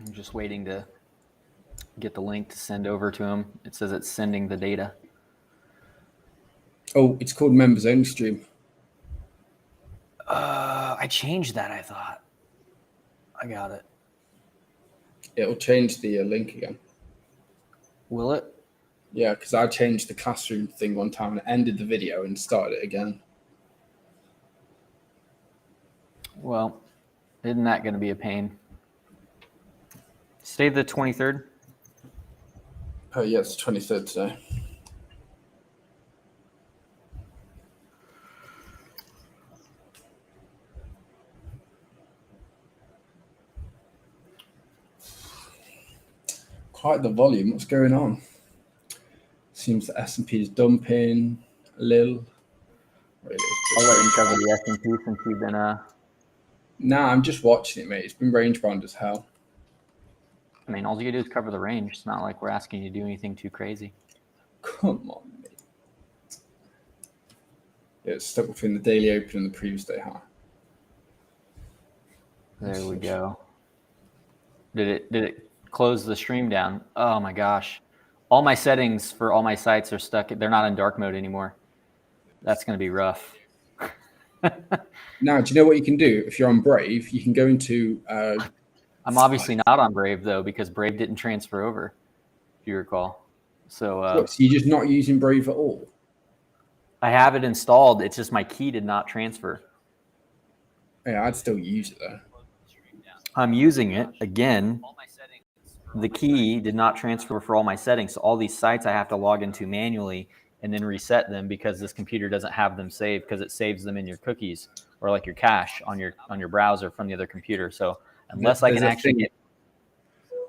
I'm just waiting to get the link to send over to him. It says it's sending the data. Oh, it's called members only stream. I changed that, I thought. I got it. It'll change the link again. Will it? Yeah, because I changed the classroom thing one time and ended the video and started it again. Well, isn't that going to be a pain? Stay the 23rd? Oh, yeah, it's 23rd today. Quite the volume. What's going on? Seems the S&P is dumping a little. I'll let you cover the S&P since you've been Nah, I'm just watching it, mate. It's been range bound as hell. I mean, all you do is cover the range. It's not like we're asking you to do anything too crazy. Come on, mate. Yeah, it's stuck between the daily open and the previous day high. There we go. Did it close the stream down? Oh my gosh. All my settings for all my sites are stuck. They're not in dark mode anymore. That's going to be rough. Now, do you know what you can do? If you're on Brave, you can go into... I'm obviously not on Brave, though, because Brave didn't transfer over, if you recall. So you're just not using Brave at all? I have it installed. It's just my key did not transfer. Yeah, I'd still use it, though. I'm using it. Again, the key did not transfer for all my settings. So all these sites I have to log into manually and then reset them because this computer doesn't have them saved because it saves them in your cookies or like your cache on your browser from the other computer. So unless I can actually get...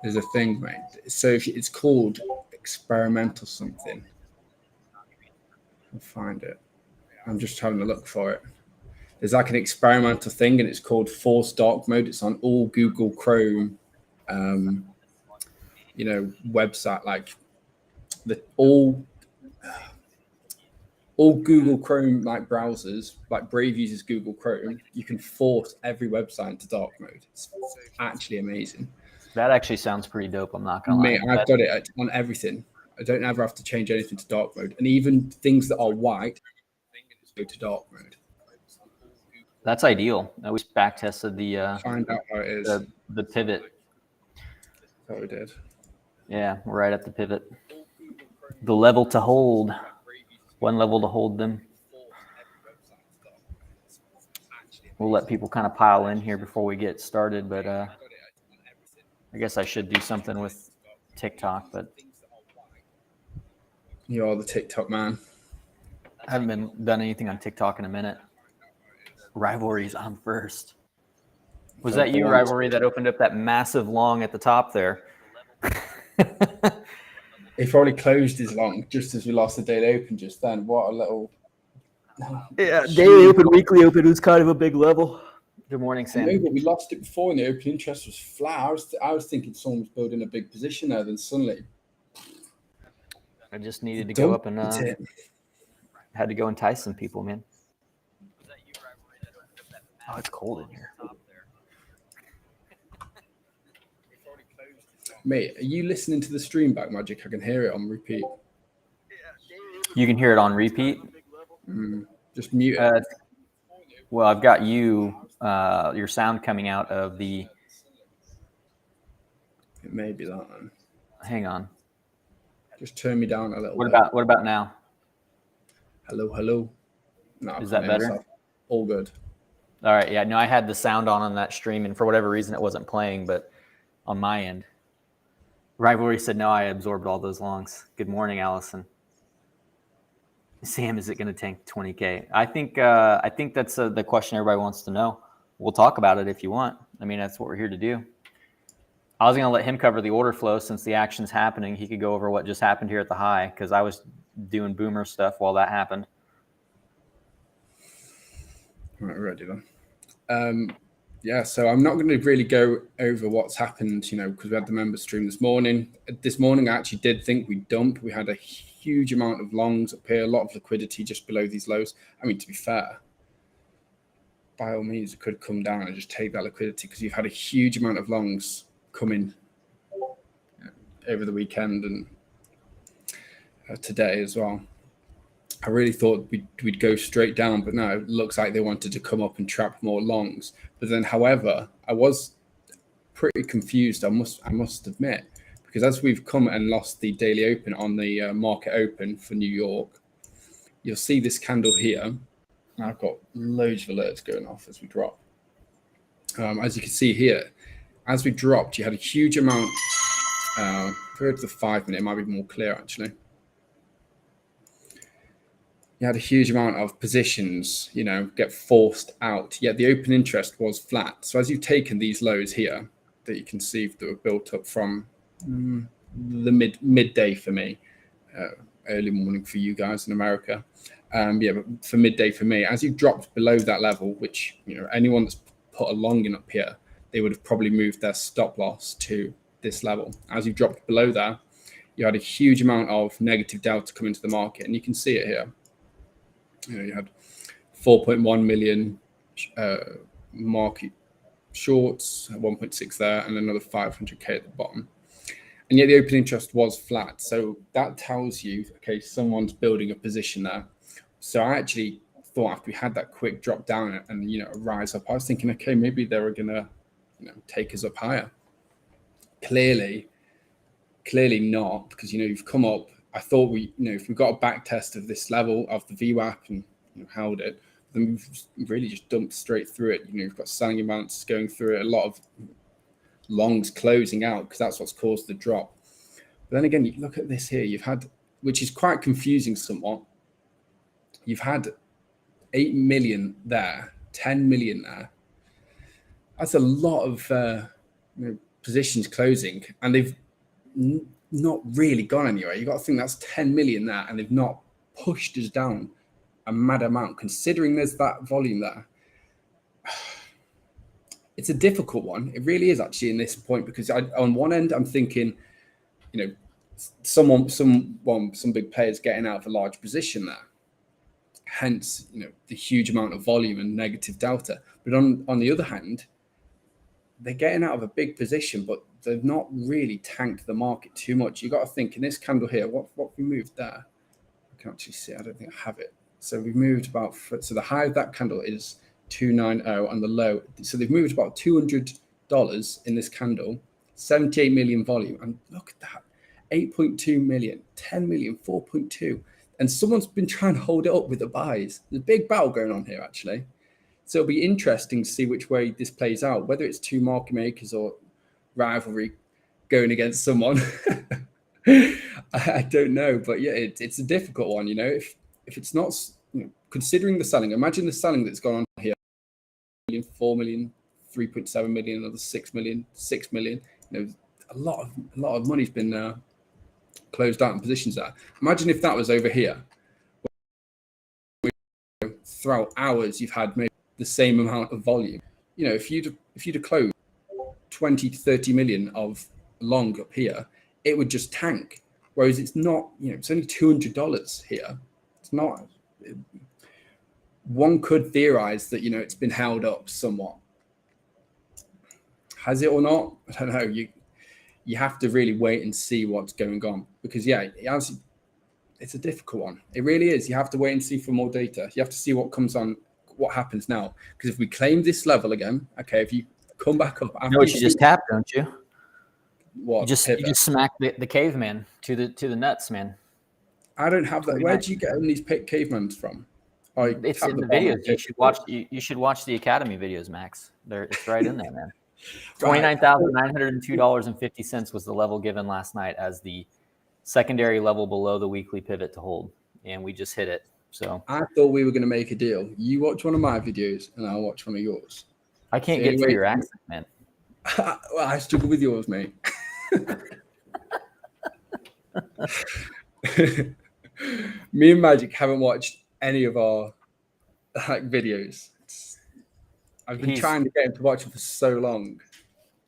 There's a thing, mate. So if it's called experimental something. I'll find it. I'm just having a look for it. There's like an experimental thing and it's called Force Dark Mode. It's on all Google Chrome, website, like all Google Chrome like browsers, like Brave uses Google Chrome. You can force every website into dark mode. It's actually amazing. That actually sounds pretty dope. I'm not gonna lie. I've got it on everything. I don't ever have to change anything to dark mode, and even things that are white go to dark mode. That's ideal. We back tested the find out how it is. The pivot. Oh, we did. Yeah, we're right at the pivot. The level to hold. One level to hold them. We'll let people kind of pile in here before we get started, but I guess I should do something with TikTok, but you are the TikTok man. I haven't done anything on TikTok in a minute. Rivalry's on first. Was that you, Rivalry, that opened up that massive long at the top there? He probably closed his long just as we lost the daily open just then. What a little... Yeah, daily open, weekly open was kind of a big level. Good morning, Sam. No, but we lost it before and the open interest was flat. I was thinking someone was building a big position there, then suddenly... I just needed to go up and had to go entice some people, man. Oh, it's cold in here. Mate, are you listening to the stream back, Magic? I can hear it on repeat. You can hear it on repeat? Just mute it. Well, I've got your sound coming out of the... It may be that one. Hang on. Just turn me down a little bit. What about now? Hello. No, is that better? All good. All right. Yeah, no, I had the sound on that stream, and for whatever reason, it wasn't playing, but on my end. Rivalry said, no, I absorbed all those longs. Good morning, Allison. Sam, is it going to tank 20K? I think that's the question everybody wants to know. We'll talk about it if you want. I mean, that's what we're here to do. I was going to let him cover the order flow since the action's happening. He could go over what just happened here at the high because I was doing boomer stuff while that happened. All right, ready then. Yeah, so I'm not going to really go over what's happened, because we had the member stream this morning. This morning, I actually did think we'd dump. We had a huge amount of longs up here, a lot of liquidity just below these lows. I mean, to be fair, by all means, it could come down and just take that liquidity because you've had a huge amount of longs come in over the weekend and today as well. I really thought we'd go straight down, but no, it looks like they wanted to come up and trap more longs. But then, however, I was pretty confused, I must admit, because as we've come and lost the daily open on the market open for New York, you'll see this candle here. I've got loads of alerts going off as we drop. As you can see here, as we dropped, you had a huge amount. Go to the 5 minute, it might be more clear actually. You had a huge amount of positions, get forced out. Yet the open interest was flat. So as you've taken these lows here that you can see that were built up from the midday for me, early morning for you guys in America. But for midday for me, as you dropped below that level, which anyone that's put a long in up here, they would have probably moved their stop loss to this level. As you dropped below that, you had a huge amount of negative delta come into the market, and you can see it here. You had 4.1 million market shorts, 1.6 there, and another 500k at the bottom. And yet the open interest was flat. So that tells you, okay, someone's building a position there. So I actually thought after we had that quick drop down and a rise up, I was thinking, okay, maybe they were gonna take us up higher. Clearly not, because you've come up. I thought if we got a back test of this level of the VWAP and held it, then we've really just dumped straight through it. You've got selling amounts going through it, a lot of longs closing out because that's what's caused the drop. But then again, you look at this here, you've had, which is quite confusing somewhat. You've had 8 million there, 10 million there. That's a lot of positions closing, and they've not really gone anywhere. You've got to think that's 10 million there, and they've not pushed us down a mad amount, considering there's that volume there. It's a difficult one. It really is actually in this point, because on one end, I'm thinking, some big players getting out of a large position there. Hence, the huge amount of volume and negative delta. But on the other hand, they're getting out of a big position, but they've not really tanked the market too much. You got to think in this candle here, what we moved there. I can actually see. I don't think I have it. So we've moved about. So the high of that candle is 290, and the low. So they've moved about $200 in this candle. 78 million volume, and look at that. 8.2 million, 10 million, 4.2. And someone's been trying to hold it up with the buys. There's a big battle going on here, actually. So it'll be interesting to see which way this plays out, whether it's two market makers or rivalry going against someone. I don't know. But yeah, it's a difficult one. If it's not, considering the selling, imagine the selling that's gone on here. 4 million, 3.7 million, another 6 million, 6 million. A lot of money's been closed out in positions there. Imagine if that was over here. Throughout hours, you've had maybe the same amount of volume. If you'd have closed 20 to 30 million of long up here, it would just tank. Whereas it's not, it's only $200 here. It's not. One could theorize that, it's been held up somewhat. Has it or not? I don't know. You have to really wait and see what's going on, because it's a difficult one. It really is. You have to wait and see for more data. You have to see what comes on, what happens now. Because if we claim this level again, okay, if you come back up, you know what you just tapped, don't you? What? You just smacked the caveman to the nuts, man. I don't have that. Where do you get these cavemans from? It's in the videos. You should watch the Academy videos, Max. It's right in there, man. $29,902.50 was the level given last night as the secondary level below the weekly pivot to hold, and we just hit it. So I thought we were going to make a deal. You watch one of my videos, and I'll watch one of yours. I can't get through your accent, man. Well, I struggle with yours, mate. Me and Magic haven't watched any of our videos. I've been trying to get him to watch them for so long.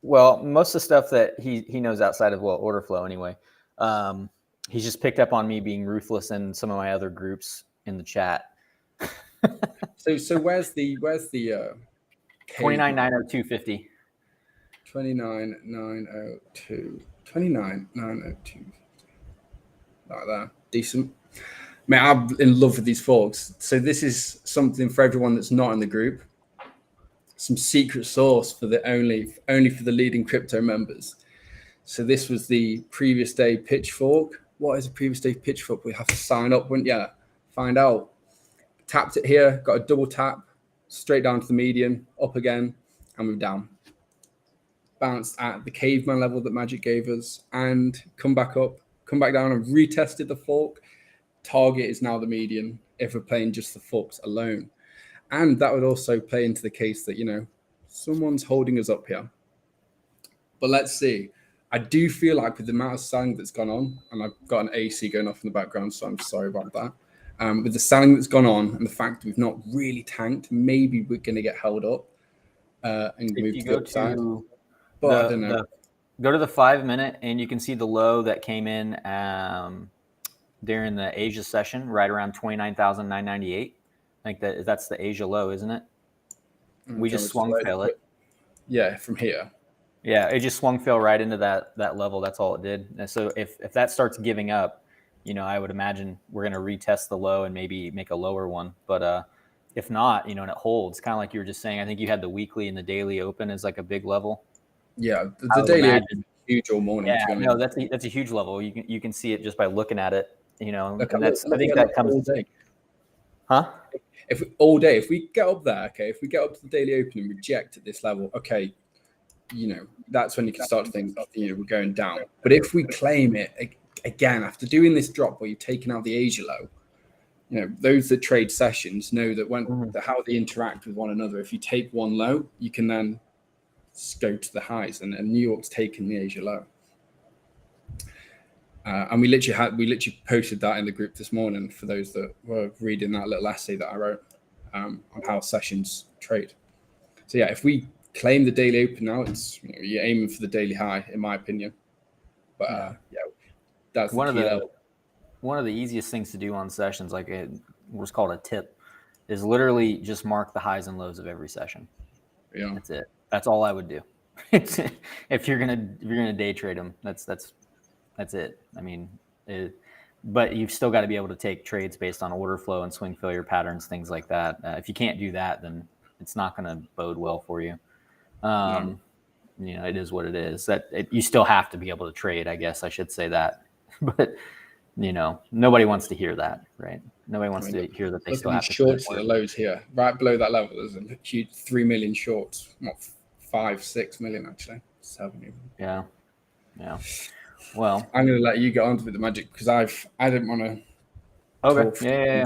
Well, most of the stuff that he knows outside of order flow anyway. He's just picked up on me being ruthless in some of my other groups in the chat. So where's the 29,902.50. 29,902. 29,902. Like that. Decent. Mate, I'm in love with these forks. So this is something for everyone that's not in the group. Some secret sauce for the only for the leading crypto members. So this was the previous day pitchfork. What is a previous day pitchfork? We have to sign up, wouldn't you? Find out. Tapped it here, got a double tap, straight down to the median, up again, and we're down. Bounced at the caveman level that Magic gave us, and come back up, come back down, and retested the fork. Target is now the median if we're playing just the forks alone. And that would also play into the case that, you know, someone's holding us up here. But let's see. I do feel like with the amount of selling that's gone on, and I've got an AC going off in the background, so I'm sorry about that. With the selling that's gone on and the fact that we've not really tanked, maybe we're going to get held up and move to the upside. But I don't know. Go to the 5 minute and you can see the low that came in during the Asia session, right around 29,998. I think that's the Asia low, isn't it? We just swung fail it. Yeah, from here. Yeah, it just swung fail right into that level. That's all it did. And so if that starts giving up, you know, I would imagine we're going to retest the low and maybe make a lower one. But if not, you know, and it holds, kind of like you were just saying, I think you had the weekly and the daily open as like a big level. Yeah, the daily open huge all morning. Yeah, no, that's a huge level. You can see it just by looking at it. You know, look, and I think that comes. All day. Huh? If we get up there, okay, if we get up to the daily open and reject at this level, okay, you know, that's when you can start to think, you know, we're going down. But if we claim it again after doing this drop where you've taken out the Asia low, you know, those that trade sessions know that when how they interact with one another. If you take one low, you can then go to the highs, and New York's taken the Asia low. And we literally posted that in the group this morning for those that were reading that little essay that I wrote on how sessions trade. So yeah, if we claim the daily open now, it's, you know, you're aiming for the daily high, in my opinion. But yeah, that's one of the easiest things to do on sessions, like what's called a tip, is literally just mark the highs and lows of every session. Yeah, that's it. That's all I would do. if you're gonna day trade them, that's it. I mean, but you've still got to be able to take trades based on order flow and swing failure patterns, things like that. If you can't do that, then it's not going to bode well for you. You know, it is what it is. You still have to be able to trade, I guess I should say that. But you know, nobody wants to hear that, right? Nobody wants to hear that they still have to. Shorts at the lows here, right below that level. There's a huge 3 million shorts, not 5-6 million actually, 7 even. Yeah. Well, I'm going to let you get on with the Magic because I didn't want to. Okay. Yeah.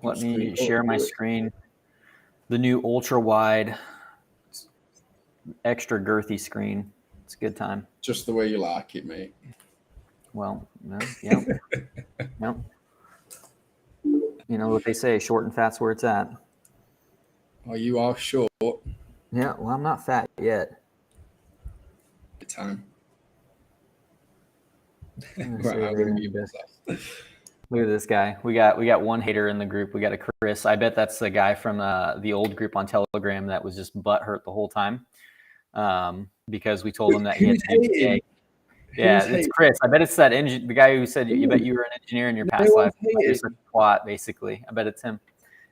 Let me share my screen. The new ultra wide, extra girthy screen. It's a good time. Just the way you like it, mate. Well, yeah. No. You know what they say, short and fat's where it's at. Oh, you are short. Yeah, well, I'm not fat yet. Good time. Look at this guy. We got one hater in the group. We got a Chris. I bet that's the guy from the old group on Telegram that was just butthurt the whole time because we told him that he had to do BA. Yeah, it's Chris. I bet it's the guy who said you bet you were an engineer in your past life. You're such a twat, basically. I bet it's him.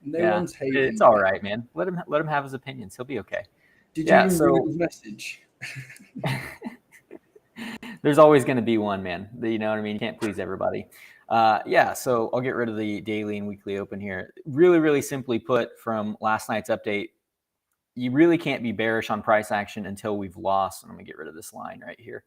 One's hating. It's all right, man. Let him have his opinions. He'll be okay. Did you read his message? There's always going to be one, man. You know what I mean? You can't please everybody. So I'll get rid of the daily and weekly open here. Really, really simply put, from last night's update, you really can't be bearish on price action until we've lost. And I'm going to get rid of this line right here.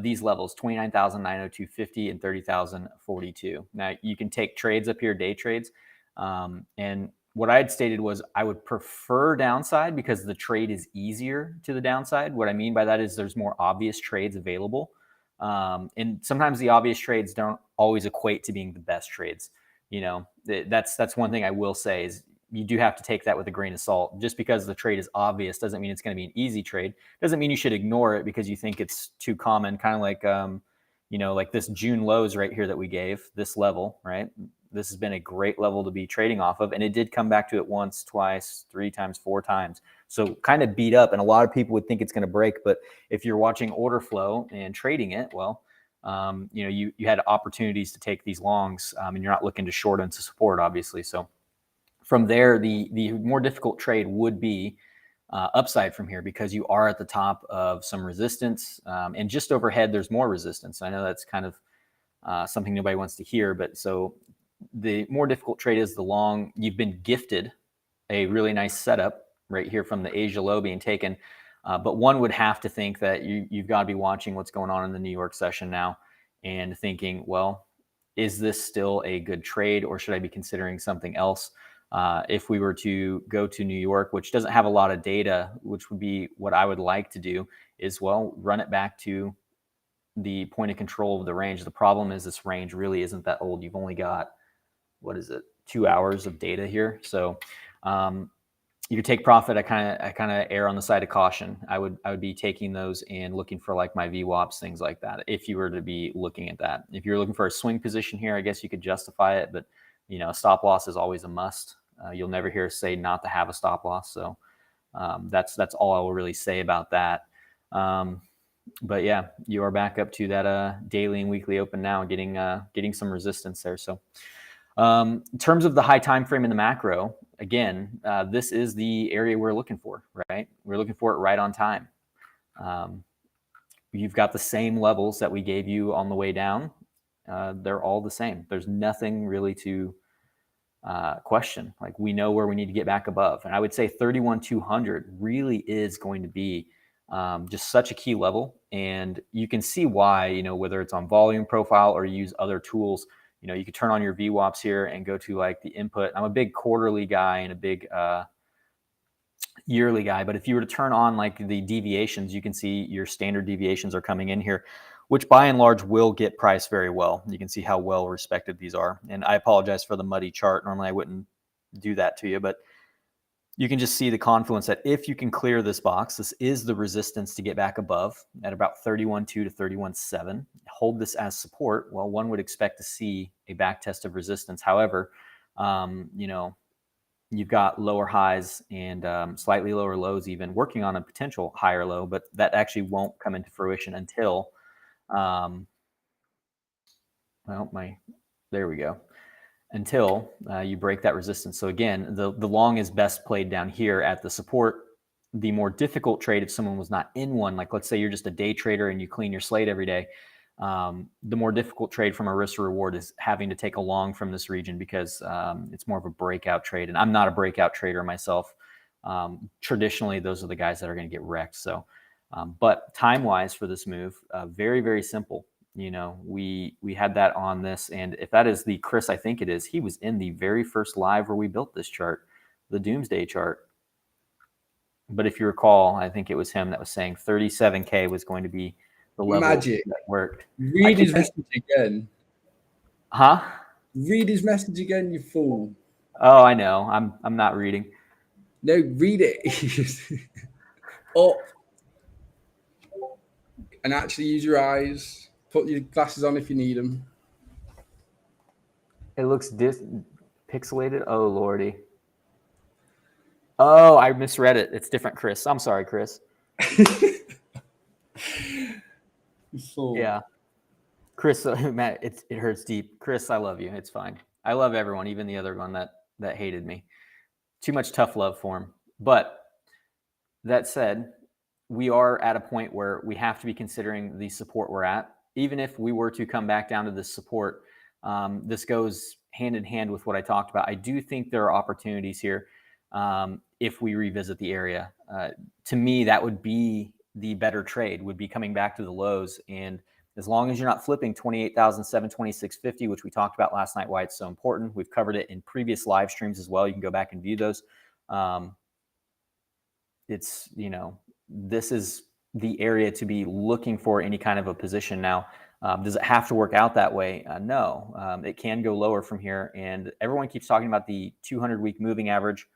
These levels, 29,902.50 and 30,042. Now, you can take trades up here, day trades. And what I had stated was I would prefer downside because the trade is easier to the downside. What I mean by that is there's more obvious trades available. And sometimes the obvious trades don't always equate to being the best trades. You know, that's one thing I will say is you do have to take that with a grain of salt. Just because the trade is obvious doesn't mean it's going to be an easy trade. Doesn't mean you should ignore it because you think it's too common. Kind of like, you know, like this June lows right here that we gave, this level, right? This has been a great level to be trading off of. And it did come back to it once, twice, 3 times, 4 times. So kind of beat up. And a lot of people would think it's going to break. But if you're watching order flow and trading it, well, you had opportunities to take these longs, and you're not looking to short into support, obviously. So from there, the more difficult trade would be upside from here, because you are at the top of some resistance, and just overhead there's more resistance. I know that's kind of something nobody wants to hear, but so the more difficult trade is the long. You've been gifted a really nice setup right here from the Asia low being taken, but one would have to think that you've got to be watching what's going on in the New York session now and thinking, well, is this still a good trade, or should I be considering something else? If we were to go to New York, which doesn't have a lot of data, which would be what I would like to do, is, well, run it back to the point of control of the range. The problem is this range really isn't that old. You've only got, 2 hours of data here. So you could take profit. I kind of err on the side of caution. I would be taking those and looking for like my VWAPs, things like that, if you were to be looking at that. If you're looking for a swing position here, I guess you could justify it, but stop loss is always a must. You'll never hear us say not to have a stop loss. So that's all I will really say about that. But yeah, you are back up to that daily and weekly open now, getting some resistance there. So in terms of the high time frame in the macro, again, this is the area we're looking for, right? We're looking for it right on time. You've got the same levels that we gave you on the way down. They're all the same. There's nothing really to question. Like, we know where we need to get back above. And I would say 31,200 really is going to be just such a key level. And you can see why, whether it's on volume profile or you use other tools, you could turn on your VWAPs here and go to like the input. I'm a big quarterly guy and a big yearly guy, but if you were to turn on like the deviations, you can see your standard deviations are coming in here, which by and large will get priced very well. You can see how well respected these are. And I apologize for the muddy chart. Normally I wouldn't do that to you, but you can just see the confluence that if you can clear this box, this is the resistance to get back above at about 31.2 to 31.7. Hold this as support. Well, one would expect to see a back test of resistance. However, you've got lower highs and slightly lower lows, even working on a potential higher low, but that actually won't come into fruition until, there we go. Until you break that resistance. So again, the long is best played down here at the support. The more difficult trade, if someone was not in one, like let's say you're just a day trader and you clean your slate every day, the more difficult trade from a risk to reward is having to take a long from this region, because it's more of a breakout trade. And I'm not a breakout trader myself. Traditionally, those are the guys that are going to get wrecked. So, but time-wise for this move, very, very simple. We had that on this, and if that is the Chris, I think it is, he was in the very first live where we built this chart, the doomsday chart. But if you recall, I think it was him that was saying 37K was going to be the level Magic. That worked. Read his message again. Huh? Read his message again, you fool. Oh, I know. I'm not reading. No, read it. And actually use your eyes. Put your glasses on if you need them. It looks pixelated. Oh, Lordy. Oh, I misread it. It's different, Chris. I'm sorry, Chris. Yeah. Chris, Matt, it hurts deep. Chris, I love you. It's fine. I love everyone, even the other one that hated me. Too much tough love for him. But that said, we are at a point where we have to be considering the support we're at. Even if we were to come back down to this support, this goes hand in hand with what I talked about. I do think there are opportunities here if we revisit the area. To me, that would be the better trade, would be coming back to the lows. And as long as you're not flipping 28,726.50, which we talked about last night, why it's so important. We've covered it in previous live streams as well. You can go back and view those. It's, this is the area to be looking for any kind of a position. Now, does it have to work out that way? No, it can go lower from here. And everyone keeps talking about the 200-week moving average,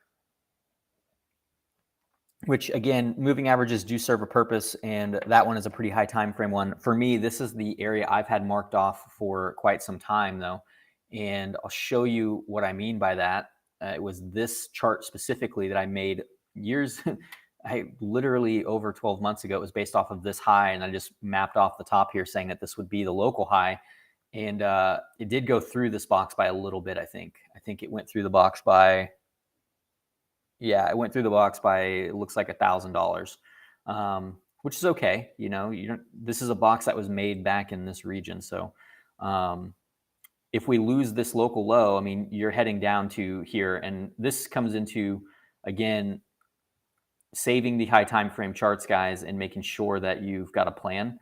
which again, moving averages do serve a purpose. And that one is a pretty high time frame one. For me, this is the area I've had marked off for quite some time though. And I'll show you what I mean by that. It was this chart specifically that I made years, I literally over 12 months ago. It was based off of this high, and I just mapped off the top here saying that this would be the local high. And it did go through this box by a little bit, I think. I think it went through the box by, yeah, it went through the box by, it looks like $1,000, which is okay. You know, you don't, this is a box that was made back in this region. So if we lose this local low, I mean, you're heading down to here. And this comes into, again, saving the high time frame charts, guys, and making sure that you've got a plan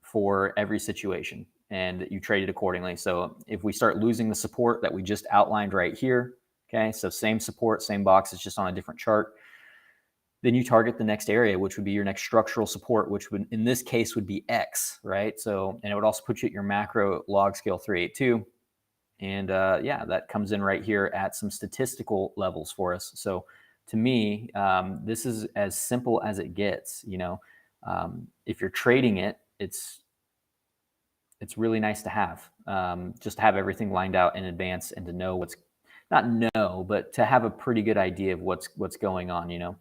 for every situation and you trade it accordingly. So if we start losing the support that we just outlined right here, okay, so same support, same box, it's just on a different chart, then you target the next area, which would be your next structural support, which would, in this case, would be X, right? So, and it would also put you at your macro log scale 382. And yeah, that comes in right here at some statistical levels for us. So to me, this is as simple as it gets. You know, if you're trading it, it's really nice to have, just to have everything lined out in advance and to know what's, not know, but to have a pretty good idea of what's going on, you know.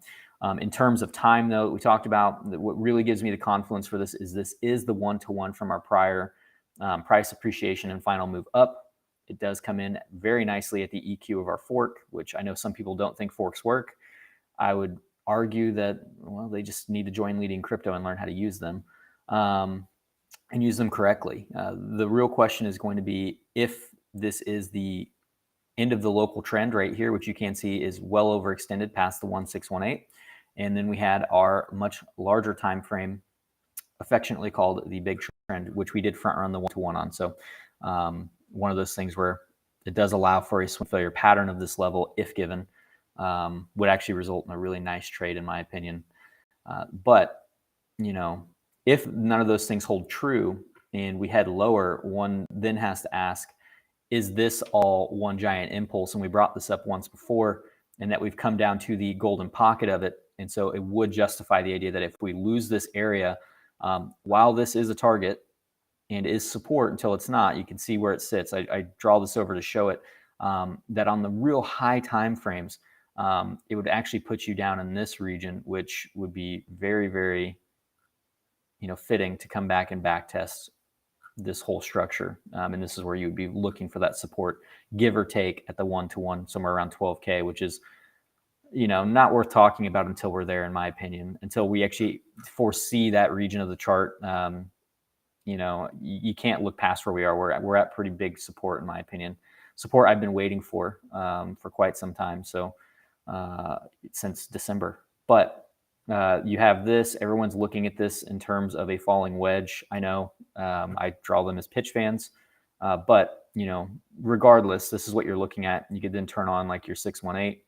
In terms of time, though, we talked about what really gives me the confidence for this is the one-to-one from our prior price appreciation and final move up. It does come in very nicely at the EQ of our fork, which I know some people don't think forks work. I would argue that, well, they just need to join Leading Crypto and learn how to use them and use them correctly. The real question is going to be if this is the end of the local trend right here, which you can see is well overextended past the 1618. And then we had our much larger time frame, affectionately called the big trend, which we did front run the one-to-one on. So one of those things where it does allow for a swing failure pattern of this level, if given, would actually result in a really nice trade, in my opinion. But, you know, if none of those things hold true and we head lower, one then has to ask, is this all one giant impulse? And we brought this up once before, and that we've come down to the golden pocket of it. And so it would justify the idea that if we lose this area, while this is a target and is support until it's not, you can see where it sits. I draw this over to show it, that on the real high time frames, it would actually put you down in this region, which would be very, very, you know, fitting to come back and back test this whole structure. And this is where you would be looking for that support, give or take at the one-to-one, somewhere around 12K, which is, you know, not worth talking about until we're there, in my opinion, until we actually foresee that region of the chart. You know, you can't look past where we are. We're at pretty big support, in my opinion. Support I've been waiting for quite some time. So since December. But you have this. Everyone's looking at this in terms of a falling wedge. I know I draw them as pitch fans, but you know, regardless, this is what you're looking at. You could then turn on like your 618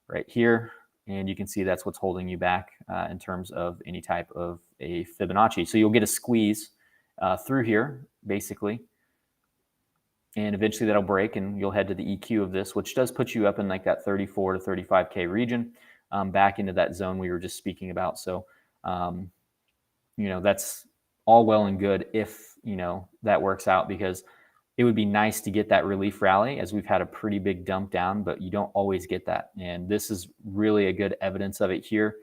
right here, and you can see that's what's holding you back in terms of any type of a Fibonacci. So you'll get a squeeze through here, basically, and eventually that'll break, and you'll head to the EQ of this, which does put you up in like that 34 to 35K region, back into that zone we were just speaking about. So, you know, that's all well and good if, you know, that works out, because it would be nice to get that relief rally, as we've had a pretty big dump down, but you don't always get that. And this is really a good evidence of it here.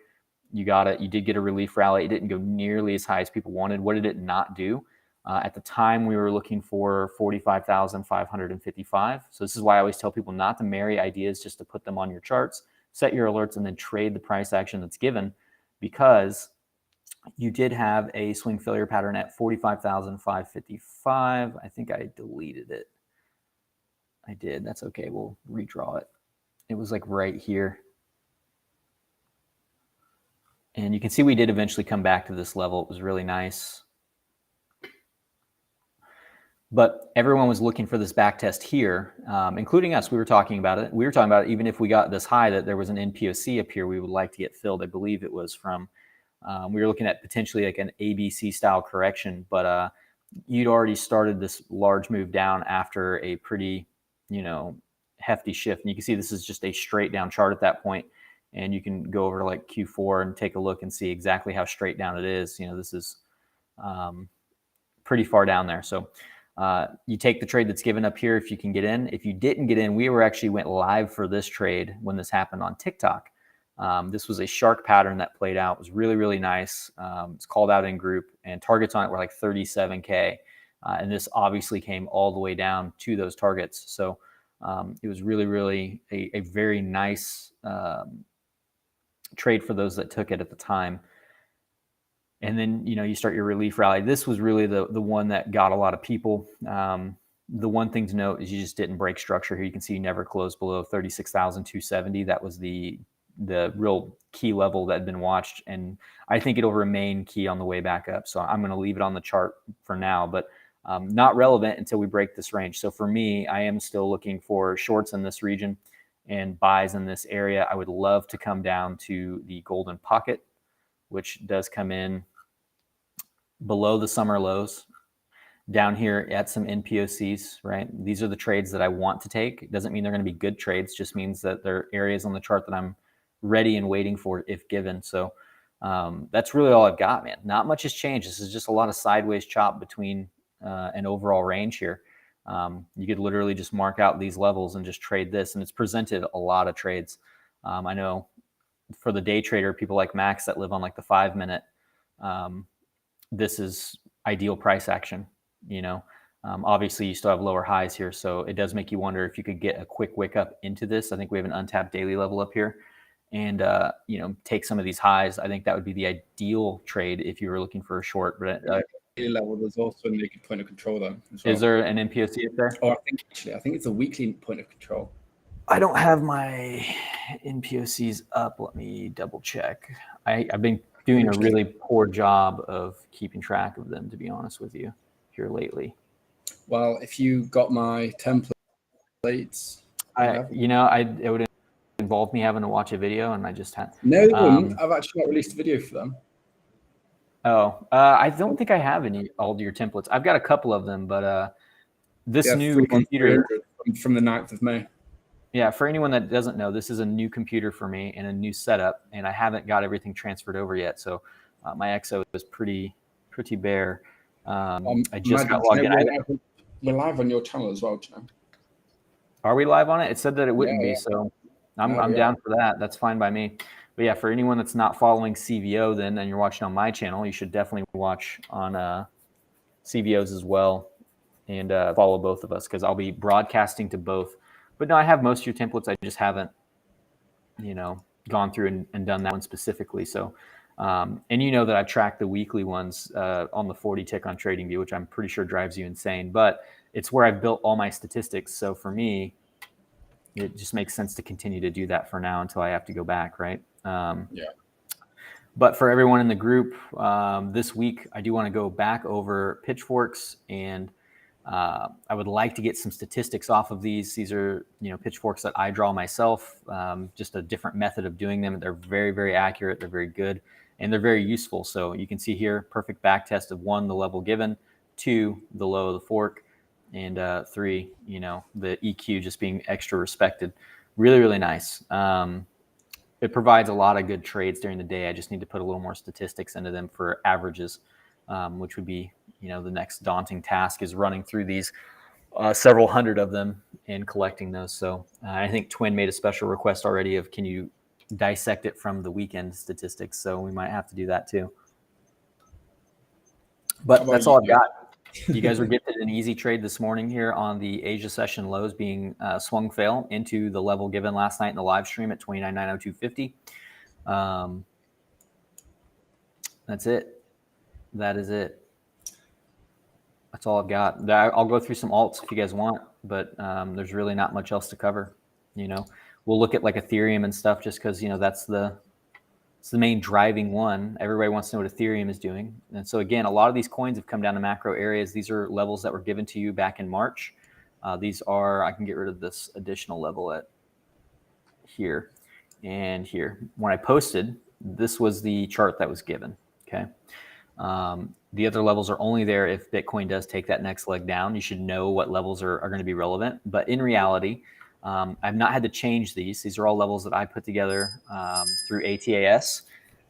You got it. You did get a relief rally. It didn't go nearly as high as people wanted. What did it not do? At the time, we were looking for 45,555. So this is why I always tell people not to marry ideas, just to put them on your charts, set your alerts, and then trade the price action that's given, because you did have a swing failure pattern at 45,555. I think I deleted it. I did. That's okay. We'll redraw it. It was like right here. And you can see we did eventually come back to this level. It was really nice. But everyone was looking for this back test here, including us. We were talking about it. We were talking about it, even if we got this high, that there was an NPOC up here we would like to get filled. I believe it was from, we were looking at potentially like an ABC style correction, but you'd already started this large move down after a pretty, you know, hefty shift. And you can see this is just a straight down chart at that point. And you can go over to like Q4 and take a look and see exactly how straight down it is. You know, this is pretty far down there. So You take the trade that's given up here if you can get in. If you didn't get in, we actually went live for this trade when this happened on TikTok. This was a shark pattern that played out. It was really, really nice. It's called out in group, and targets on it were like 37K. And this obviously came all the way down to those targets. So it was really, really a very nice trade for those that took it at the time. And then, you start your relief rally. This was really the one that got a lot of people. The one thing to note is you just didn't break structure here. You can see you never closed below 36,270. That was the real key level that had been watched. And I think it'll remain key on the way back up. So I'm going to leave it on the chart for now, but not relevant until we break this range. So for me, I am still looking for shorts in this region and buys in this area. I would love to come down to the golden pocket, which does come in below the summer lows, down here at some NPOCs, right? These are the trades that I want to take. It doesn't mean they're going to be good trades, just means that they're areas on the chart that I'm ready and waiting for if given. So that's really all I've got, man. Not much has changed. This is just a lot of sideways chop between an overall range here. You could literally just mark out these levels and just trade this, and it's presented a lot of trades. I know for the day trader, people like Max that live on like the 5-minute, this is ideal price action. Obviously you still have lower highs here, so it does make you wonder if you could get a quick wick up into this. I think we have an untapped daily level up here, and take some of these highs. I think that would be the ideal trade if you were looking for a short. But daily level, there's also a naked point of control though. As well. Is there an NPOC up there? Oh, I think it's a weekly point of control. I don't have my NPOCs up. Let me double check. I've been doing a really poor job of keeping track of them, to be honest with you, here lately. Well, if you got my templates, it would involve me having to watch a video, and I just had. No, I've actually not released a video for them. Oh, I don't think I have all of your templates. I've got a couple of them, but this new computer from the 9th of May. Yeah, for anyone that doesn't know, this is a new computer for me and a new setup, and I haven't got everything transferred over yet. So my XO is pretty bare. I just got logged in. We're live on your channel as well, Joe. Are we live on it? It said that it wouldn't be, so I'm down for that. That's fine by me. But yeah, for anyone that's not following CVO, then and you're watching on my channel, you should definitely watch on CVO's as well, and follow both of us, because I'll be broadcasting to both. But no, I have most of your templates. I just haven't, gone through and done that one specifically. So, and that I've tracked the weekly ones on the 40 tick on TradingView, which I'm pretty sure drives you insane. But it's where I've built all my statistics. So for me, it just makes sense to continue to do that for now until I have to go back, right? But for everyone in the group, this week, I do want to go back over pitchforks, and I would like to get some statistics off of these. These are, pitchforks that I draw myself, just a different method of doing them. They're very, very accurate. They're very good, and they're very useful. So you can see here, perfect back test of 1, the level given, 2, the low of the fork, and 3, the EQ just being extra respected. Really, really nice. It provides a lot of good trades during the day. I just need to put a little more statistics into them for averages, which would be, the next daunting task, is running through these several hundred of them and collecting those. So I think Twin made a special request already of, can you dissect it from the weekend statistics? So we might have to do that too. But that's all I've got. You guys were gifted an easy trade this morning here on the Asia session lows being swung fail into the level given last night in the live stream at 29.90250. That's it. That is it. That's all I've got. I'll go through some alts if you guys want, but there's really not much else to cover. We'll look at like Ethereum and stuff, just because that's the main driving one. Everybody wants to know what Ethereum is doing, and so again, a lot of these coins have come down to macro areas. These are levels that were given to you back in March. These are, I can get rid of this additional level at here and here. When I posted, this was the chart that was given. Okay. The other levels are only there if Bitcoin does take that next leg down. You should know what levels are going to be relevant. But in reality, I've not had to change these. These are all levels that I put together through ATAS.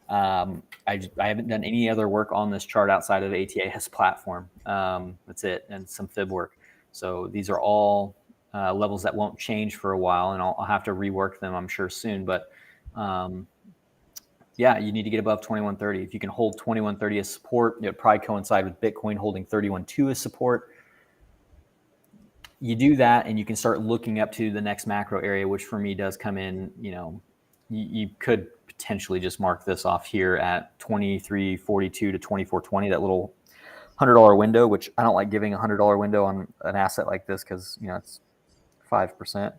I haven't done any other work on this chart outside of the ATAS platform. That's it, and some fib work. So these are all levels that won't change for a while, and I'll have to rework them, I'm sure, soon. But yeah, you need to get above 2130. If you can hold 2130 as support, it would probably coincide with Bitcoin holding 31.2 as support. You do that, and you can start looking up to the next macro area, which for me does come in. You could potentially just mark this off here at 2342 to 2420, that little $100 window, which I don't like giving a $100 window on an asset like this because it's 5%,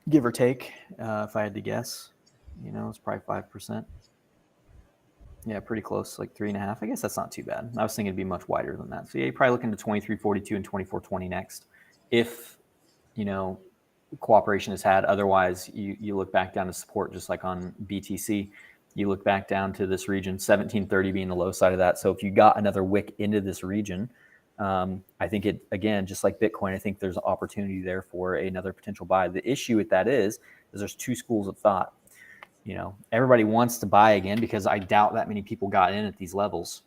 give or take. If I had to guess, it's probably 5%. Yeah, pretty close, like 3.5. I guess that's not too bad. I was thinking it'd be much wider than that. So yeah, you're probably looking to 2342 and 2420 next, if cooperation is had. Otherwise, you look back down to support, just like on BTC. You look back down to this region, 1730 being the low side of that. So if you got another wick into this region, I think it, again, just like Bitcoin, I think there's an opportunity there for another potential buy. The issue with that is there's two schools of thought. Everybody wants to buy again because I doubt that many people got in at these levels.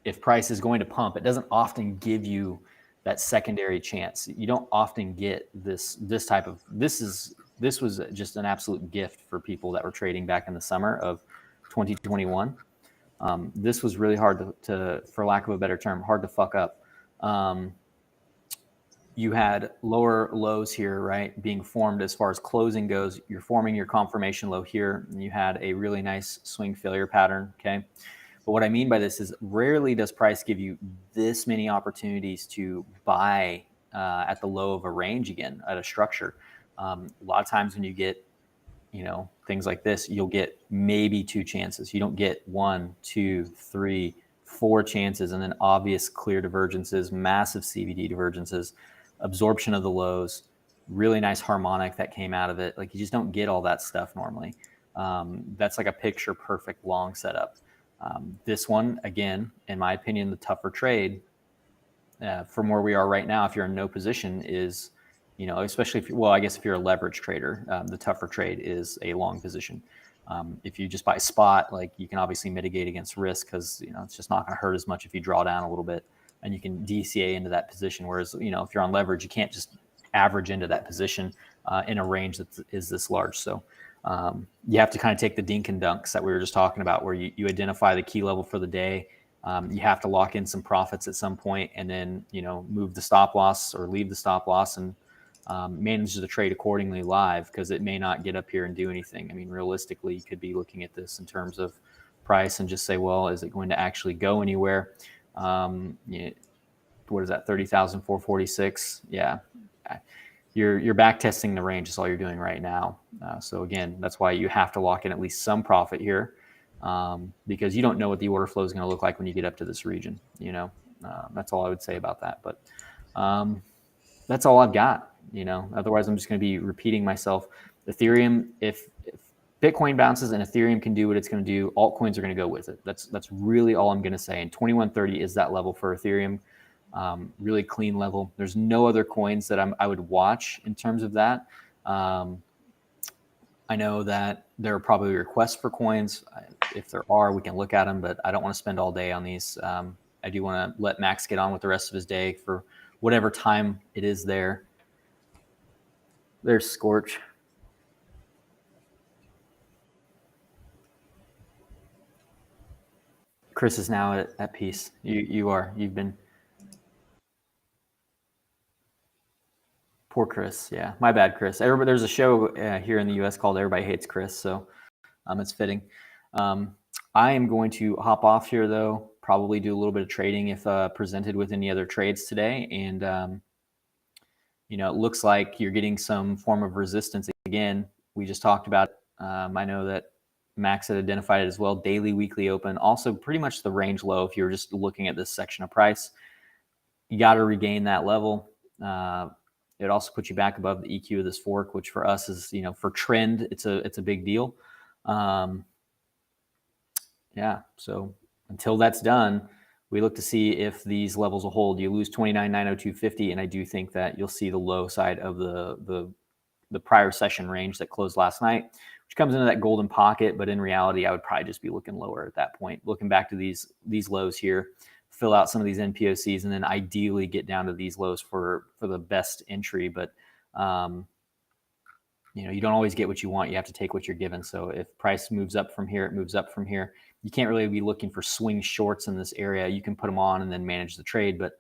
If price is going to pump, it doesn't often give you that secondary chance. You don't often get this type of, this was just an absolute gift for people that were trading back in the summer of 2021. This was really hard to, for lack of a better term, hard to fuck up. You had lower lows here, right, being formed as far as closing goes. You're forming your confirmation low here, and you had a really nice swing failure pattern, okay? But what I mean by this is rarely does price give you this many opportunities to buy at the low of a range again, at a structure. A lot of times when you get, things like this, you'll get maybe 2 chances. You don't get 1, 2, 3, 4 chances, and then obvious clear divergences, massive CVD divergences, absorption of the lows, really nice harmonic that came out of it. Like, you just don't get all that stuff normally. That's like a picture perfect long setup. This one, again, in my opinion, the tougher trade from where we are right now, if you're in no position, is, especially if, I guess if you're a leverage trader, the tougher trade is a long position. If you just buy spot, like, you can obviously mitigate against risk because, it's just not going to hurt as much if you draw down a little bit and you can DCA into that position. Whereas, if you're on leverage, you can't just average into that position in a range that is this large. So you have to kind of take the dink and dunks that we were just talking about, where you identify the key level for the day. You have to lock in some profits at some point, and then, move the stop loss or leave the stop loss and manage the trade accordingly live, because it may not get up here and do anything. I mean, realistically, you could be looking at this in terms of price and just say, well, is it going to actually go anywhere? What is that, 30,446? Yeah. You're back testing the range. Is all you're doing right now. So again, that's why you have to lock in at least some profit here, because you don't know what the order flow is going to look like when you get up to this region. That's all I would say about that. But that's all I've got. Otherwise, I'm just going to be repeating myself. Ethereum, if Bitcoin bounces and Ethereum can do what it's going to do, altcoins are going to go with it. That's really all I'm going to say. And 2130 is that level for Ethereum. Really clean level. There's no other coins that I would watch in terms of that. I know that there are probably requests for coins. If there are, we can look at them, but I don't want to spend all day on these. I do want to let Max get on with the rest of his day for whatever time it is there. There's Scorch. Chris is now at peace. You've been. Poor Chris. Yeah, my bad, Chris. There's a show here in the U.S. called Everybody Hates Chris, so it's fitting. I am going to hop off here, though. Probably do a little bit of trading if presented with any other trades today. And, it looks like you're getting some form of resistance again. We just talked about it. I know that Max had identified it as well. Daily, weekly open. Also pretty much the range low if you're just looking at this section of price. You got to regain that level. It also puts you back above the EQ of this fork, which for us is, for trend, it's a big deal. Yeah, so until that's done, we look to see if these levels will hold. You lose 29,902.50, and I do think that you'll see the low side of the prior session range that closed last night, which comes into that golden pocket. But in reality, I would probably just be looking lower at that point, looking back to these lows here, fill out some of these NPOCs, and then ideally get down to these lows for the best entry. But you know, you don't always get what you want. You have to take what you're given. So if price moves up from here, it moves up from here. You can't really be looking for swing shorts in this area. You can put them on and then manage the trade, but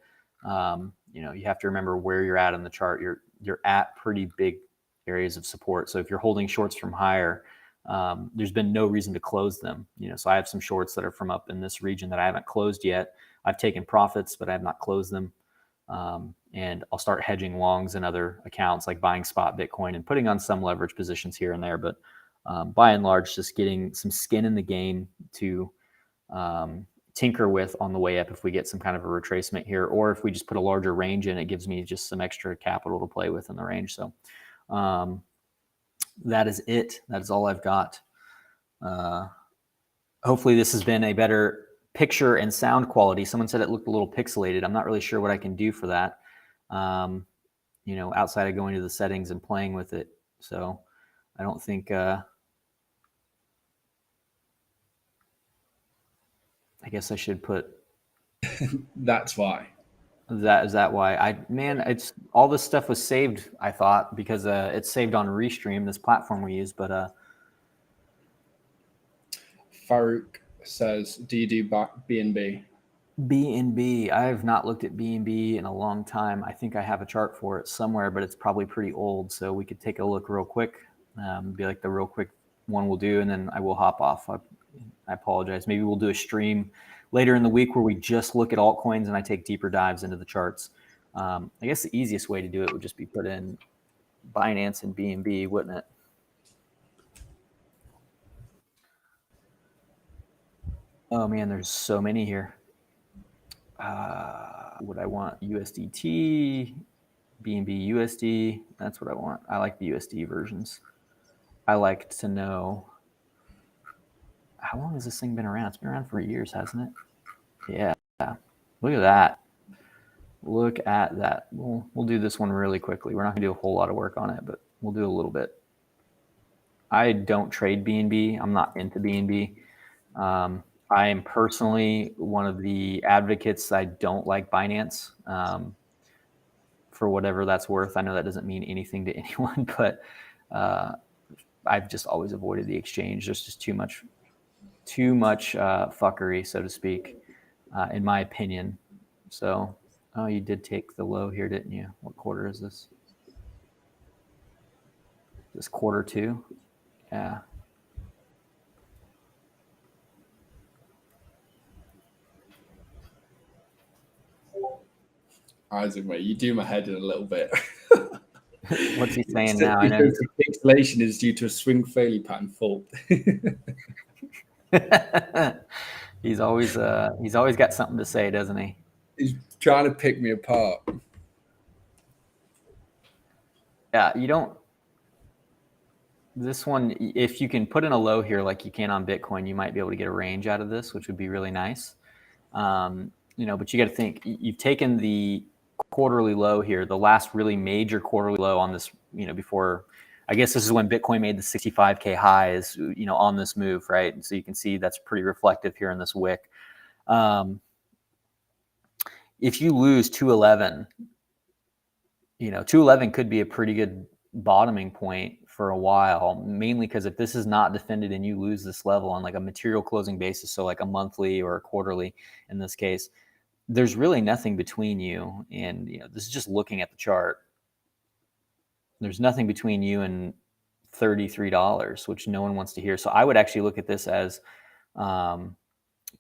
you know, you have to remember where you're at in the chart. You're at pretty big areas of support. So if you're holding shorts from higher, there's been no reason to close them. You know, so I have some shorts that are from up in this region that I haven't closed yet. I've taken profits, but I have not closed them. And I'll start hedging longs in other accounts, like buying spot Bitcoin and putting on some leverage positions here and there. But by and large, just getting some skin in the game to tinker with on the way up if we get some kind of a retracement here, or if we just put a larger range in, it gives me just some extra capital to play with in the range. So that is it. That is all I've got. Hopefully this has been a better picture and sound quality. Someone said it looked a little pixelated. I'm not really sure what I can do for that, you know, outside of going to the settings and playing with it. So I don't think, I guess I should put. That's why. Is that why? Man, it's all this stuff was saved, I thought, because it's saved on Restream, this platform we use, but Farouk says, do you do BNB? BNB, I have not looked at BNB in a long time. I think I have a chart for it somewhere, but it's probably pretty old. So we could take a look real quick, be like the real quick one we'll do, and then I will hop off. I apologize. Maybe we'll do a stream later in the week where we just look at altcoins and I take deeper dives into the charts. I guess the easiest way to do it would just be put in Binance and BNB, wouldn't it? Oh man, there's so many here. Would I want USDT, BNB USD? That's what I want. I like the USD versions. I like to know, how long has this thing been around? It's been around for years, hasn't it? Yeah. Look at that. Look at that. We'll do this one really quickly. We're not gonna do a whole lot of work on it, but we'll do a little bit. I don't trade BNB. I'm not into BNB. I am personally one of the advocates. I don't like Binance for whatever that's worth. I know that doesn't mean anything to anyone, but I've just always avoided the exchange. There's just too much fuckery, so to speak, in my opinion. So, oh, you did take the low here, didn't you? What quarter is this? This quarter two? Yeah. Isaac, mate, you do my head in a little bit. What's he saying now? I know the pixelation is due to a swing failure pattern fault. He's always got something to say, doesn't he? He's trying to pick me apart. Yeah, you don't. This one, if you can put in a low here like you can on Bitcoin, you might be able to get a range out of this, which would be really nice. You know, but you got to think, you've taken the quarterly low here, the last really major quarterly low on this, you know, before, I guess this is when Bitcoin made the 65K highs, you know, on this move, right? And so you can see that's pretty reflective here in this wick. If you lose 211, you know, 211 could be a pretty good bottoming point for a while, mainly because if this is not defended and you lose this level on like a material closing basis, so like a monthly or a quarterly in this case, there's really nothing between you and, you know, this is just looking at the chart. There's nothing between you and $33, which no one wants to hear. So I would actually look at this as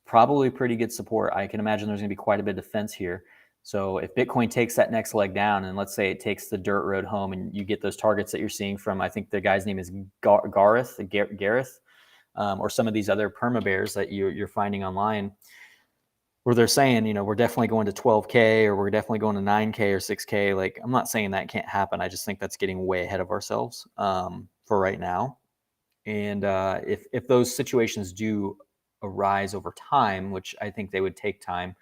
probably pretty good support. I can imagine there's going to be quite a bit of defense here. So if Bitcoin takes that next leg down, and let's say it takes the dirt road home, and you get those targets that you're seeing from, I think the guy's name is Gareth, or some of these other perma bears that you're finding online, where they're saying, you know, we're definitely going to 12K, or we're definitely going to 9K or 6K. Like, I'm not saying that can't happen. I just think that's getting way ahead of ourselves for right now. And if those situations do arise over time, which I think they would take time,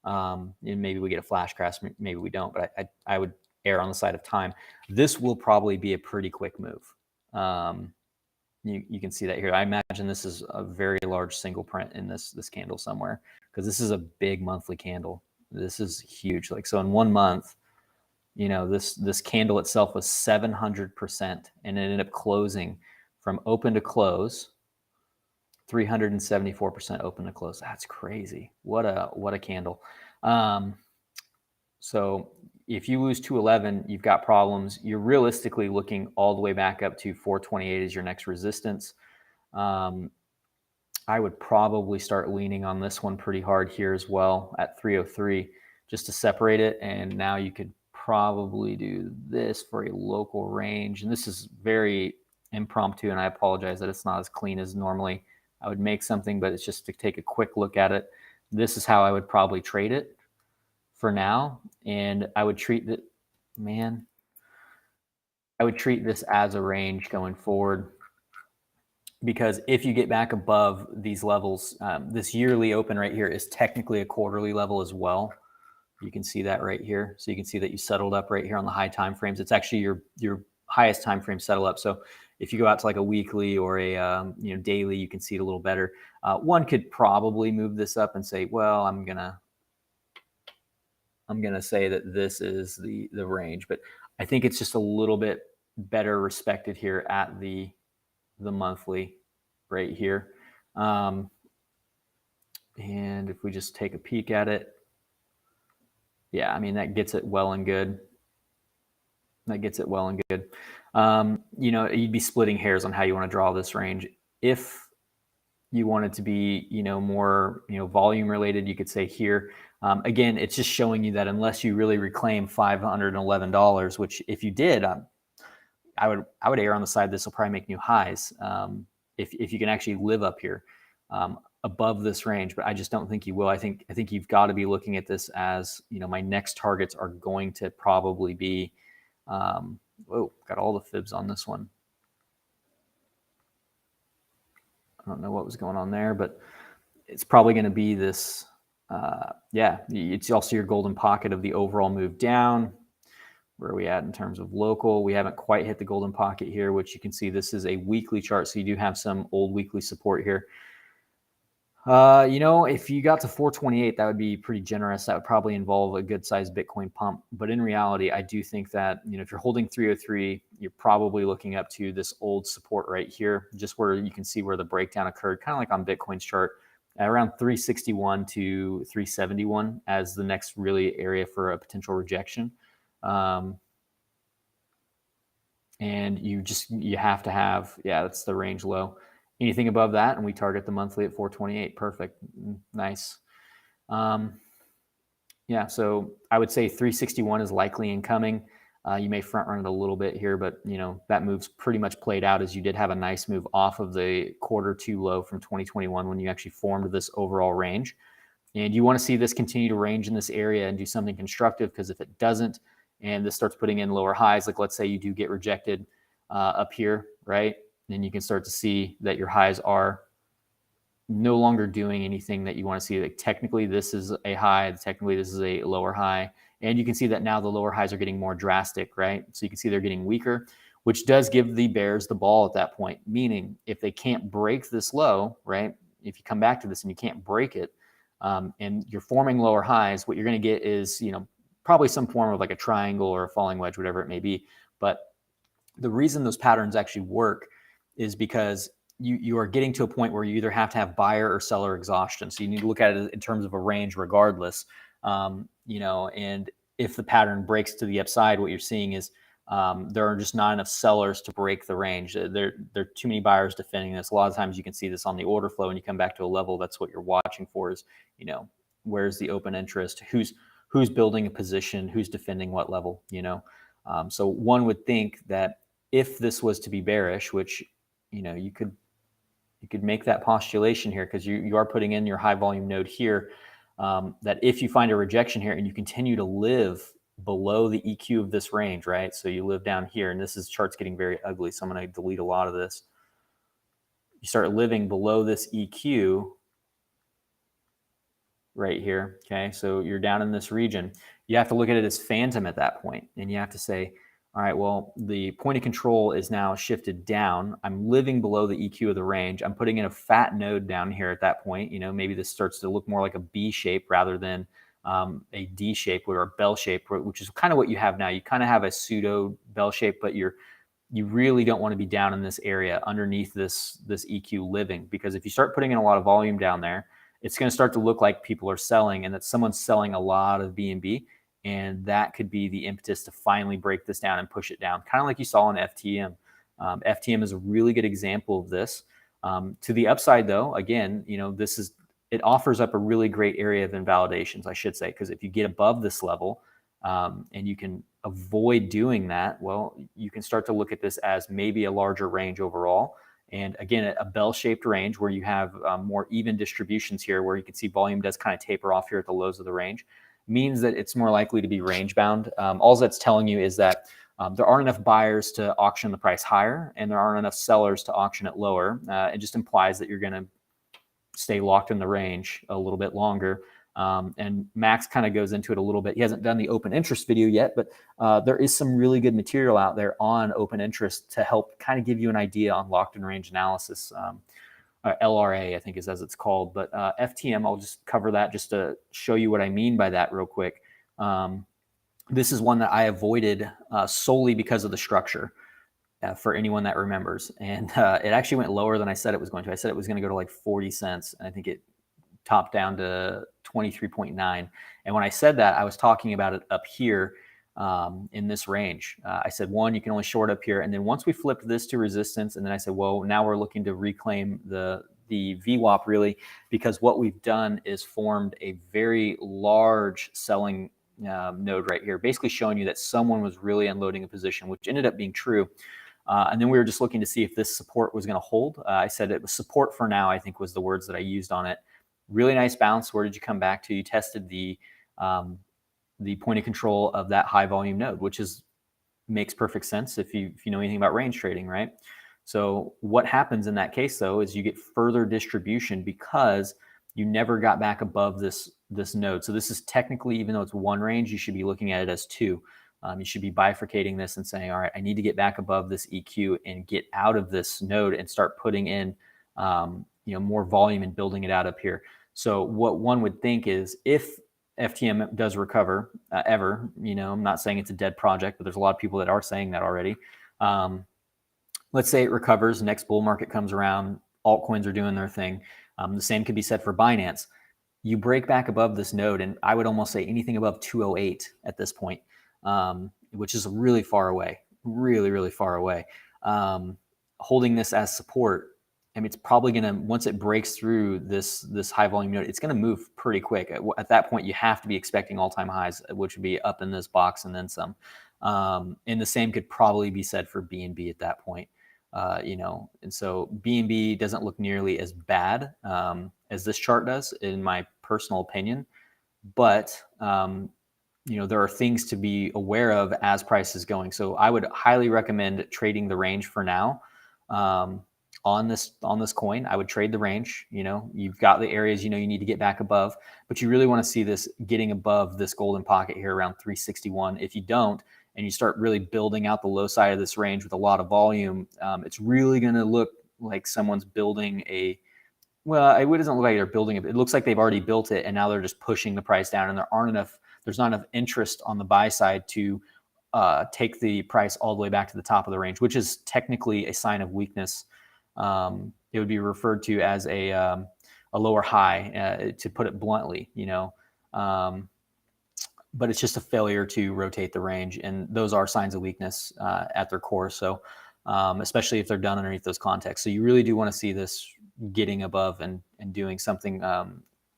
and maybe we get a flash crash, maybe we don't, but I would err on the side of time. This will probably be a pretty quick move. You can see that here. I imagine this is a very large single print in this candle somewhere, because this is a big monthly candle. This is huge. Like, so in 1 month, you know, this candle itself was 700%, and it ended up closing from open to close 374% open to close. That's crazy. What a candle. So if you lose 211, you've got problems. You're realistically looking all the way back up to 428 as your next resistance. I would probably start leaning on this one pretty hard here as well at 303, just to separate it. And now you could probably do this for a local range. And this is very impromptu, and I apologize that it's not as clean as normally I would make something, but it's just to take a quick look at it. This is how I would probably trade it for now. And I would treat that, man, I would treat this as a range going forward, because if you get back above these levels, this yearly open right here is technically a quarterly level as well. You can see that right here. So you can see that you settled up right here on the high time frames. It's actually your highest time frame settle up. So if you go out to like a weekly or a daily, you can see it a little better. One could probably move this up and say, well, I'm gonna say that this is the range, but I think it's just a little bit better respected here at the monthly right here. And if we just take a peek at it, yeah, I mean, that gets it well and good. That gets it well and good. You'd be splitting hairs on how you want to draw this range. If you want it to be, more, volume related, you could say here. Again, it's just showing you that unless you really reclaim $511, which if you did, I would err on the side this will probably make new highs if you can actually live up here above this range, but I just don't think you will. I think you've got to be looking at this as, my next targets are going to probably be, whoa, got all the fibs on this one. I don't know what was going on there, but it's probably going to be this. Yeah, it's also your golden pocket of the overall move down. Where are we at in terms of local? We haven't quite hit the golden pocket here, which you can see this is a weekly chart. So you do have some old weekly support here. If you got to 428, that would be pretty generous. That would probably involve a good sized Bitcoin pump. But in reality, I do think that, if you're holding 303, you're probably looking up to this old support right here, just where you can see where the breakdown occurred, kind of like on Bitcoin's chart, at around 361 to 371 as the next really area for a potential rejection. And you have to have, yeah, that's the range low. Anything above that, and we target the monthly at 428. Perfect. Nice. Yeah, so I would say 361 is likely incoming. You may front run it a little bit here, but that move's pretty much played out, as you did have a nice move off of the Q2 low from 2021 when you actually formed this overall range. And you want to see this continue to range in this area and do something constructive, because if it doesn't, and this starts putting in lower highs, like let's say you do get rejected up here, right? Then you can start to see that your highs are no longer doing anything that you want to see. Like technically this is a high, technically this is a lower high. And you can see that now the lower highs are getting more drastic, right? So you can see they're getting weaker, which does give the bears the ball at that point. Meaning if they can't break this low, right? If you come back to this and you can't break it, and you're forming lower highs, what you're going to get is, probably some form of like a triangle or a falling wedge, whatever it may be. But the reason those patterns actually work is because you are getting to a point where you either have to have buyer or seller exhaustion. So you need to look at it in terms of a range regardless. And if the pattern breaks to the upside, what you're seeing is there are just not enough sellers to break the range. There are too many buyers defending this. A lot of times you can see this on the order flow, and you come back to a level. That's what you're watching for is, where's the open interest? Who's building a position? Who's defending what level? So one would think that if this was to be bearish, which you could make that postulation here, because you are putting in your high volume node here, that if you find a rejection here and you continue to live below the EQ of this range, right? So you live down here, and this chart's getting very ugly, so I'm going to delete a lot of this. You start living below this EQ right here, okay? So you're down in this region. You have to look at it as phantom at that point, and you have to say, All right, well, the point of control is now shifted down. I'm living below the EQ of the range. I'm putting in a fat node down here at that point. You know, maybe this starts to look more like a B shape rather than a D shape or a bell shape, which is kind of what you have now. You kind of have a pseudo bell shape, but you really don't want to be down in this area underneath this EQ living, because if you start putting in a lot of volume down there, it's going to start to look like people are selling and that someone's selling a lot of BNB. And that could be the impetus to finally break this down and push it down, kind of like you saw in FTM. FTM is a really good example of this. To the upside, though, again, you know, it offers up a really great area of invalidations, I should say, because if you get above this level and you can avoid doing that, well, you can start to look at this as maybe a larger range overall. And again, a bell-shaped range where you have more even distributions here, where you can see volume does kind of taper off here at the lows of the range, means that it's more likely to be range bound. All that's telling you is that there aren't enough buyers to auction the price higher, and there aren't enough sellers to auction it lower. It just implies that you're going to stay locked in the range a little bit longer. And Max kind of goes into it a little bit. He hasn't done the open interest video yet, but there is some really good material out there on open interest to help kind of give you an idea on locked in range analysis. LRA, I think is as it's called, but FTM, I'll just cover that just to show you what I mean by that real quick. This is one that I avoided solely because of the structure, for anyone that remembers. And it actually went lower than I said it was going to. I said it was going to go to like 40 cents, and I think it topped down to 23.9. And when I said that, I was talking about it up here in this range. I said, one, you can only short up here. And then once we flipped this to resistance, and then I said, well, now we're looking to reclaim the VWAP really, because what we've done is formed a very large selling node right here, basically showing you that someone was really unloading a position, which ended up being true. And then we were just looking to see if this support was going to hold. I said it was support for now, I think was the words that I used on it. Really nice bounce. Where did you come back to? You tested the point of control of that high volume node, which makes perfect sense if you know anything about range trading, right? So what happens in that case, though, is you get further distribution because you never got back above this node. So this is technically, even though it's one range, you should be looking at it as two. You should be bifurcating this and saying, all right, I need to get back above this EQ and get out of this node and start putting in more volume and building it out up here. So what one would think is, if FTM does recover ever, I'm not saying it's a dead project, but there's a lot of people that are saying that already. Let's say it recovers, next bull market comes around, altcoins are doing their thing. The same could be said for Binance. You break back above this node, and I would almost say anything above 208 at this point, which is really far away, really, really far away. Holding this as support, I mean, it's probably going to, once it breaks through this high volume node, it's going to move pretty quick. At that point, you have to be expecting all-time highs, which would be up in this box and then some. And the same could probably be said for BNB at that point. And so BNB doesn't look nearly as bad as this chart does, in my personal opinion. But there are things to be aware of as price is going. So I would highly recommend trading the range for now. On this coin, I would trade the range. You've got the areas you need to get back above, but you really want to see this getting above this golden pocket here around 361. If you don't, and you start really building out the low side of this range with a lot of volume, it's really going to look like someone's building it doesn't look like they're building it. It looks like they've already built it, and now they're just pushing the price down, and there's not enough interest on the buy side to take the price all the way back to the top of the range, which is technically a sign of weakness. It would be referred to as a lower high, to put it bluntly, but it's just a failure to rotate the range, and those are signs of weakness at their core. So especially if they're done underneath those contexts. So you really do want to see this getting above and doing something.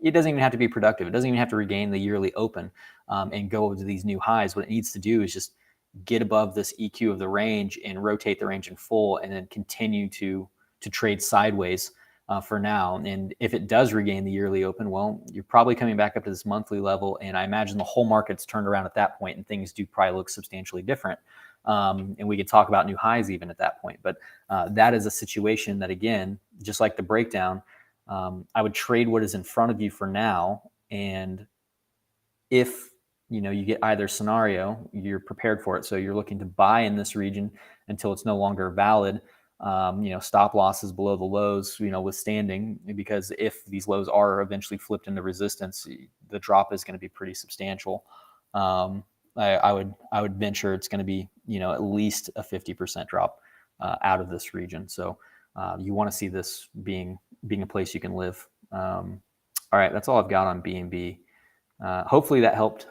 It doesn't even have to be productive. It doesn't even have to regain the yearly open and go to these new highs. What it needs to do is just get above this EQ of the range and rotate the range in full, and then continue to trade sideways for now. And if it does regain the yearly open, well, you're probably coming back up to this monthly level, and I imagine the whole market's turned around at that point, and things do probably look substantially different. And we could talk about new highs even at that point. But that is a situation that, again, just like the breakdown, I would trade what is in front of you for now. And if you get either scenario, you're prepared for it. So you're looking to buy in this region until it's no longer valid. Stop losses below the lows, withstanding, because if these lows are eventually flipped into resistance, the drop is going to be pretty substantial. I would venture it's going to be, at least a 50% drop out of this region. So you want to see this being a place you can live. All right, that's all I've got on BNB. Hopefully that helped.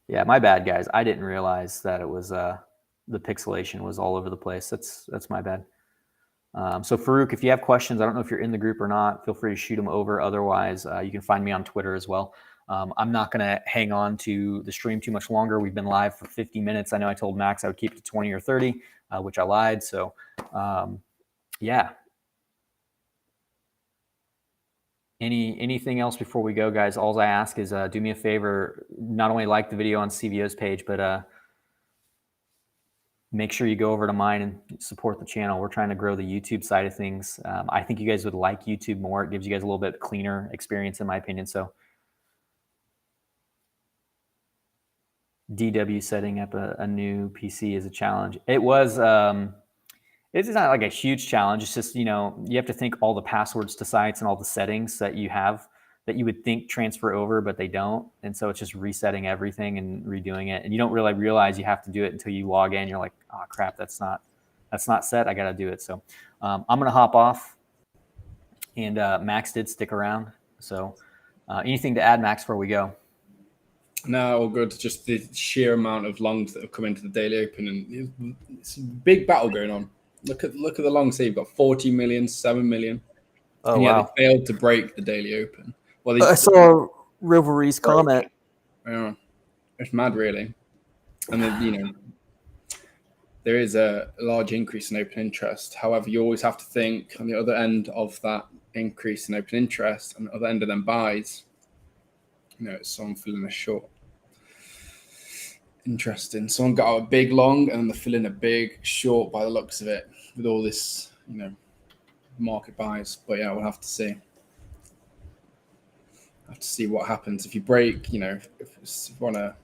Yeah, my bad, guys. I didn't realize that it was the pixelation was all over the place. That's my bad. So Farouk, if you have questions, I don't know if you're in the group or not, feel free to shoot them over. Otherwise, you can find me on Twitter as well. I'm not going to hang on to the stream too much longer. We've been live for 50 minutes. I know I told Max I would keep it to 20 or 30, which I lied. So yeah. Anything else before we go, guys? All I ask is do me a favor, not only like the video on CVO's page, but make sure you go over to mine and support the channel. We're trying to grow the YouTube side of things. I think you guys would like YouTube more. It gives you guys a little bit cleaner experience, in my opinion. So DW setting up a new PC is a challenge. It was... it's not like a huge challenge. It's just, you have to think all the passwords to sites and all the settings that you have that you would think transfer over, but they don't. And so it's just resetting everything and redoing it. And you don't really realize you have to do it until you log in. You're like, oh crap, that's not set. I got to do it. So I'm going to hop off. And Max did stick around. So anything to add, Max, before we go? No, all good. Just the sheer amount of longs that have come into the daily open, and it's a big battle going on. Look at the longs here. You've got 40 million, 7 million. Oh, and wow. They failed to break the daily open. Well, I saw Rivalry's comment. Yeah, it's mad, really. And then, there is a large increase in open interest. However, you always have to think on the other end of that increase in open interest and the other end of them buys, it's someone filling a short. Interesting. Someone got out a big long and they're filling a big short by the looks of it with all this, market buys. But yeah, we'll have to see. Have to see what happens if you break. If you want to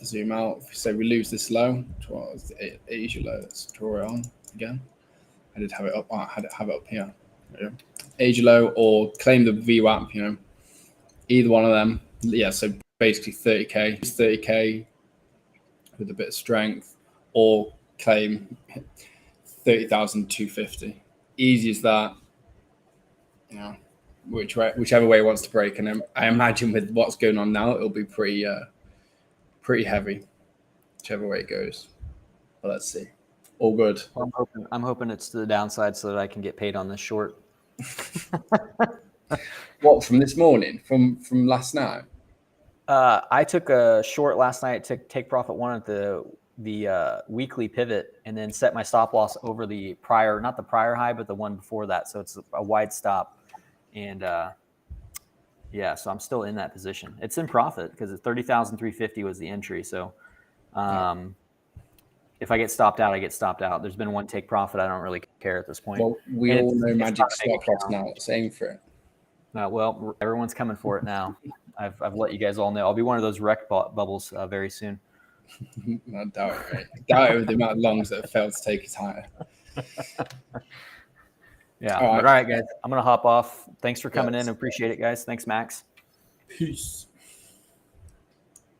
zoom out, if you say we lose this low, the Asia low. Let's draw it on again. I did have it up. I had it up here. Asia low or claim the VWAP. Either one of them. Yeah. So basically 30k, 30k. With a bit of strength, or claim 30,250. Easy as that. Whichever way it wants to break. And I imagine with what's going on now, it'll be pretty heavy, whichever way it goes. But let's see. All good. Well, I'm hoping it's to the downside so that I can get paid on this short. What, from this morning? From last night? I took a short last night to take profit one at the weekly pivot, and then set my stop loss over the prior, not the prior high, but the one before that. So it's a wide stop. And yeah, so I'm still in that position. It's in profit because it's 30,350 was the entry. So if I get stopped out, I get stopped out. There's been one take profit. I don't really care at this point. Well, we all know magic stop loss now. Let's aim for it. Well, everyone's coming for it now. I've let you guys all know. I'll be one of those wreck bubbles very soon. I doubt it, right? I doubt it with the amount of longs that have failed to take us higher. Yeah. All right, guys. I'm going to hop off. Thanks for coming in. Appreciate it, guys. Thanks, Max. Peace.